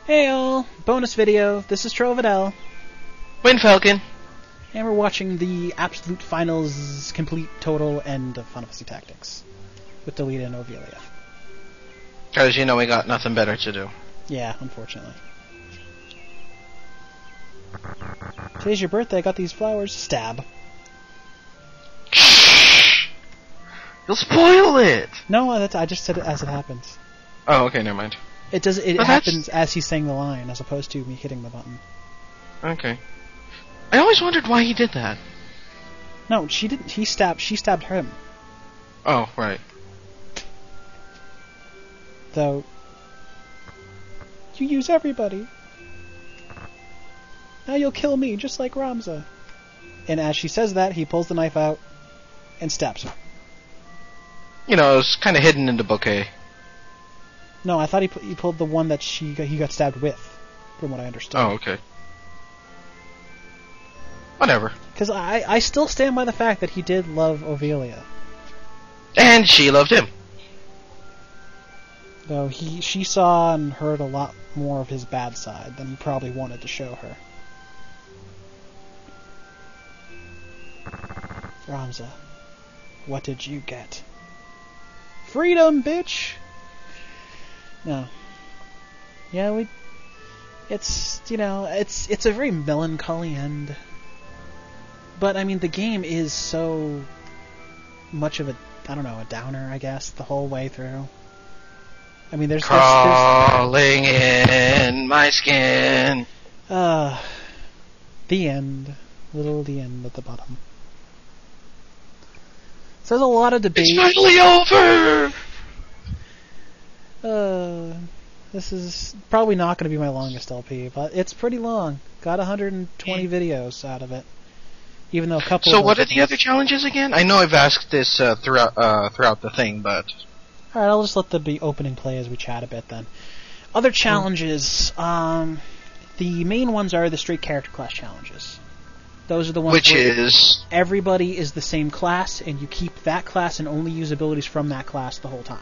Hey all! Bonus video. This is Trovidel. Wind Falcon. And we're watching the absolute finals, complete, total end of Final Fantasy Tactics. With Delita and Ovelia. Because you know we got nothing better to do. Yeah, unfortunately. Today's your birthday, I got these flowers. Stab. You'll spoil it! No, I just said it as it happens. Oh, okay, never mind. It happens as he's saying the line, as opposed to me hitting the button. Okay. I always wondered why he did that. No, she didn't. She stabbed him. Oh, right. Though, you use everybody. Now you'll kill me, just like Ramza. And as she says that, he pulls the knife out and stabs her. You know, it was kind of hidden in the bouquet. No, I thought he pulled the one that he got stabbed with, from what I understood. Oh, okay. Whatever. Because I still stand by the fact that he did love Ovelia. And she loved him. Though she saw and heard a lot more of his bad side than he probably wanted to show her. Ramza, what did you get? Freedom, bitch! No. Yeah, it's a very melancholy end. But, I mean, the game is so much of a downer, I guess, the whole way through. I mean, there's crawling in my skin. The end. The end at the bottom. So there's a lot of debate. It's finally over! This is probably not going to be my longest LP, but it's pretty long. Got 120 videos out of it. Even though a couple. So what are the other challenges again? I know I've asked this throughout the thing, but. All right, I'll just let the opening play as we chat a bit then. Other challenges. The main ones are the straight character class challenges. Those are the ones which is everybody is the same class, and you keep that class and only use abilities from that class the whole time.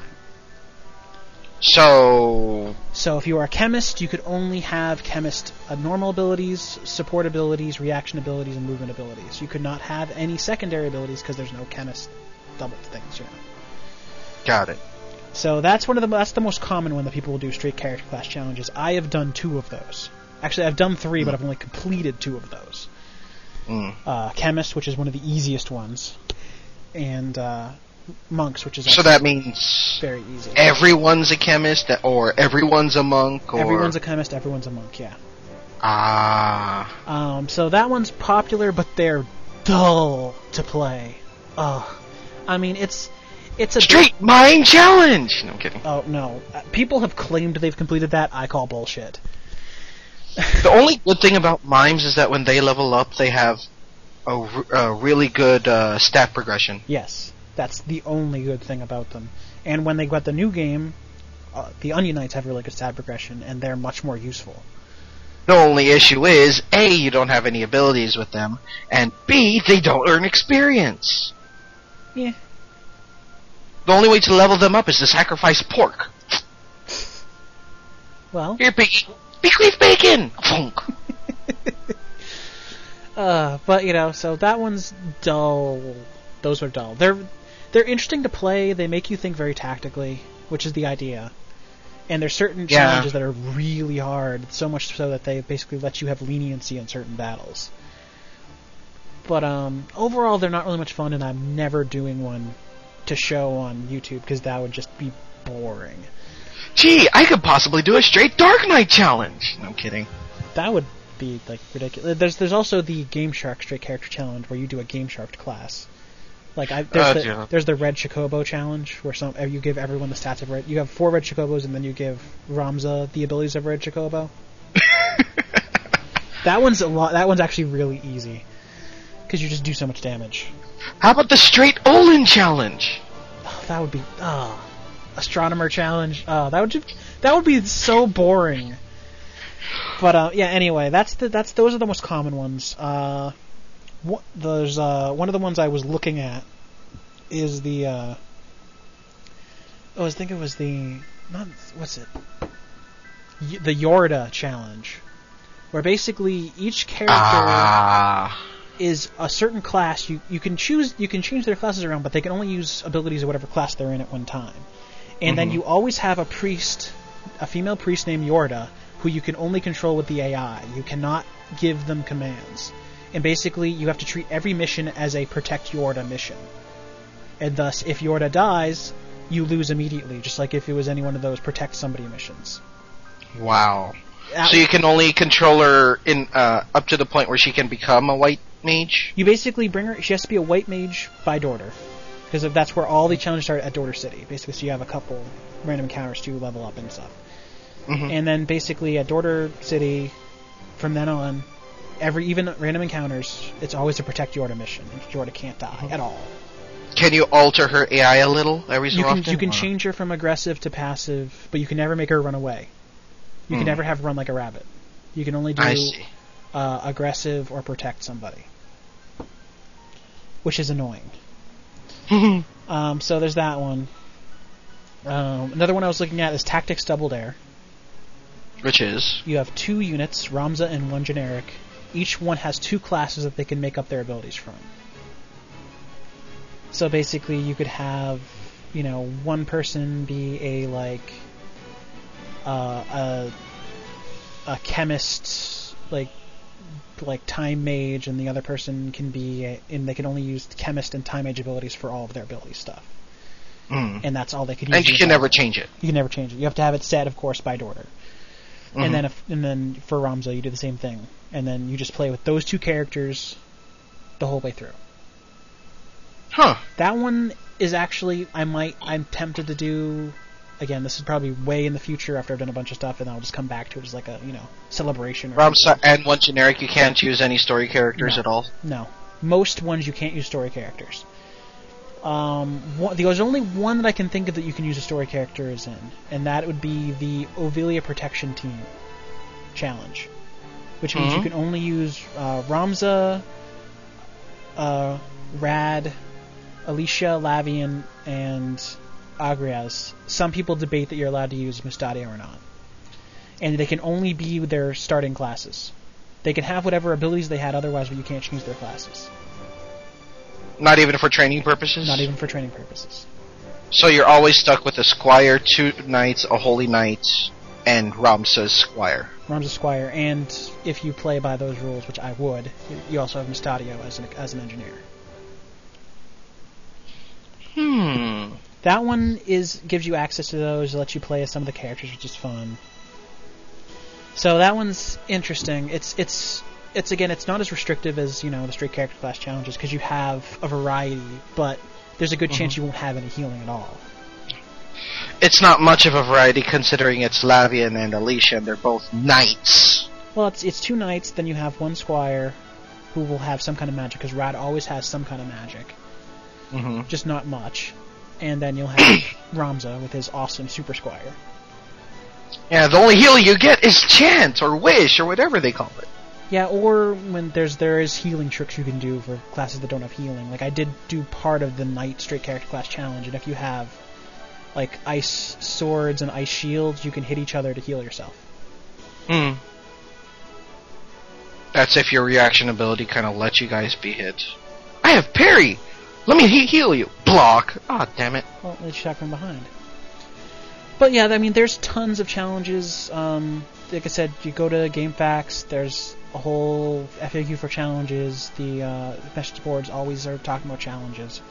So if you are a chemist, you could only have chemist normal abilities, support abilities, reaction abilities, and movement abilities. You could not have any secondary abilities because there's no chemist double things, you know. Got it. So that's the most common one that people will do straight character class challenges. I have done 2 of those. Actually, I've done 3, but I've only completed 2 of those. Chemist, which is one of the easiest ones, and monks, which is so that means very easy. Everyone's a chemist, or everyone's a monk, or everyone's a chemist, everyone's a monk. Yeah. So that one's popular, but they're dull to play. I mean, it's a straight mind challenge. No, I'm kidding. Oh no, people have claimed they've completed that. I call bullshit. The only good thing about mimes is that when they level up, they have a really good stat progression. Yes, that's the only good thing about them. And when they got the new game, the Onion Knights have really good stat progression, and they're much more useful. The only issue is, A, you don't have any abilities with them, and B, they don't earn experience. Yeah. The only way to level them up is to sacrifice pork. Well. Here, Piggy. Bequeath bacon! But, so that one's dull. Those are dull. They're interesting to play. They make you think very tactically, which is the idea. And there's certain challenges that are really hard, so much so that they basically let you have leniency in certain battles. But overall, they're not really much fun, and I'm never doing one to show on YouTube, because that would just be boring. Gee, I could possibly do a straight Dark Knight challenge! No, I'm kidding. That would be, ridiculous. There's also the Game Shark straight character challenge, where you do a Game Shark class. There's the Red Chocobo challenge, where you give everyone the stats of Red. You have 4 Red Chocobos, and then you give Ramza the abilities of Red Chocobo. That one's actually really easy, because you just do so much damage. How about the straight Olin challenge? Oh, that would be Astronomer challenge. That would be so boring. But anyway, those are the most common ones. There's one of the ones I was looking at is the I think it was the... Not... What's it? the Yorda challenge, where basically each character is a certain class. You can change their classes around, but they can only use abilities of whatever class they're in at one time. And then you always have a female priest named Yorda, who you can only control with the AI. You cannot give them commands. And basically, you have to treat every mission as a protect Yorda mission. And thus, if Yorda dies, you lose immediately, just like if it was any one of those protect somebody missions. Wow. So you can only control her in up to the point where she can become a white mage? You basically bring her... She has to be a white mage by Dorter. Because that's where all the challenges start, at Dorter City. Basically, so you have a couple random encounters to level up and stuff. And then basically at Dorter City, from then on, even random encounters, it's always a protect Yorda mission. And Yorda can't die at all. Can you alter her AI a little every so often? You can change her from aggressive to passive, but you can never make her run away. You can never have her run like a rabbit. You can only do aggressive or protect somebody. Which is annoying. So there's that one. Another one I was looking at is Tactics Double Dare. Which is? You have 2 units, Ramza and 1 generic. Each one has 2 classes that they can make up their abilities from. So basically you could have, one person be a chemist, like time mage, and the other person can be and they can only use chemist and time mage abilities for all of their ability stuff. And that's all they could use. And you can never change it. You can never change it. You have to have it set, of course, by Dorter. And then for Ramza, you do the same thing. And then you just play with those 2 characters the whole way through. Huh. That one is actually, I'm tempted to do. Again, this is probably way in the future after I've done a bunch of stuff, and I'll just come back to it as like a, celebration. Ramza and 1 generic, you can't use any story characters at all? No. Most ones you can't use story characters. There's only one that I can think of that you can use a story character is in, and that would be the Ovilia Protection Team challenge. Which means you can only use Ramza, Rad, Alicia, Lavian, and Agrias. Some people debate that you're allowed to use Mustadio or not. And they can only be their starting classes. They can have whatever abilities they had otherwise, but you can't change their classes. Not even for training purposes? Not even for training purposes. So you're always stuck with a Squire, 2 Knights, a Holy Knight, and Ramza's Squire. Ramza's Squire, and if you play by those rules, which I would, you also have Mustadio as an engineer. That one gives you access to those, lets you play as some of the characters, which is fun. So that one's interesting. It's again, it's not as restrictive as the straight character class challenges because you have a variety, but there's a good chance you won't have any healing at all. It's not much of a variety considering it's Lavian and Alicia, and they're both knights. Well, it's 2 knights, then you have 1 squire who will have some kind of magic because Rad always has some kind of magic, just not much. And then you'll have Ramza with his awesome super squire. Yeah, the only healing you get is chant or wish or whatever they call it. Yeah, or when there is healing tricks you can do for classes that don't have healing. Like I did do part of the Knight straight character class challenge, and if you have like ice swords and ice shields, you can hit each other to heal yourself. That's if your reaction ability kind of lets you guys be hit. I have parry! Let me heal you! Block! Ah, damn it. Well, at least you shot from behind. But yeah, I mean, there's tons of challenges. Like I said, you go to GameFAQs, there's a whole FAQ for challenges. The message boards always are talking about challenges.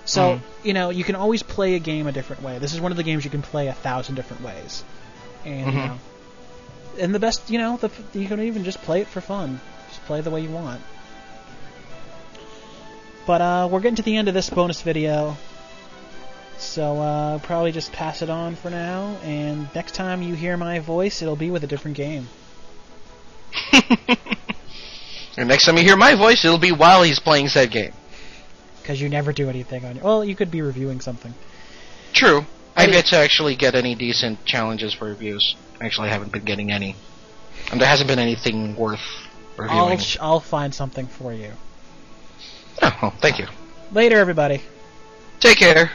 So, you can always play a game a different way. This is one of the games you can play 1,000 different ways. And, and the best, you can even just play it for fun. Just play the way you want. But, we're getting to the end of this bonus video. So, probably just pass it on for now, and next time you hear my voice, it'll be with a different game. And next time you hear my voice, it'll be while he's playing said game. Because you never do anything on your... Well, you could be reviewing something. True. I've yet to actually get any decent challenges for reviews. Actually, I haven't been getting any. And there hasn't been anything worth reviewing. I'll find something for you. Oh, well, thank you. Later, everybody. Take care.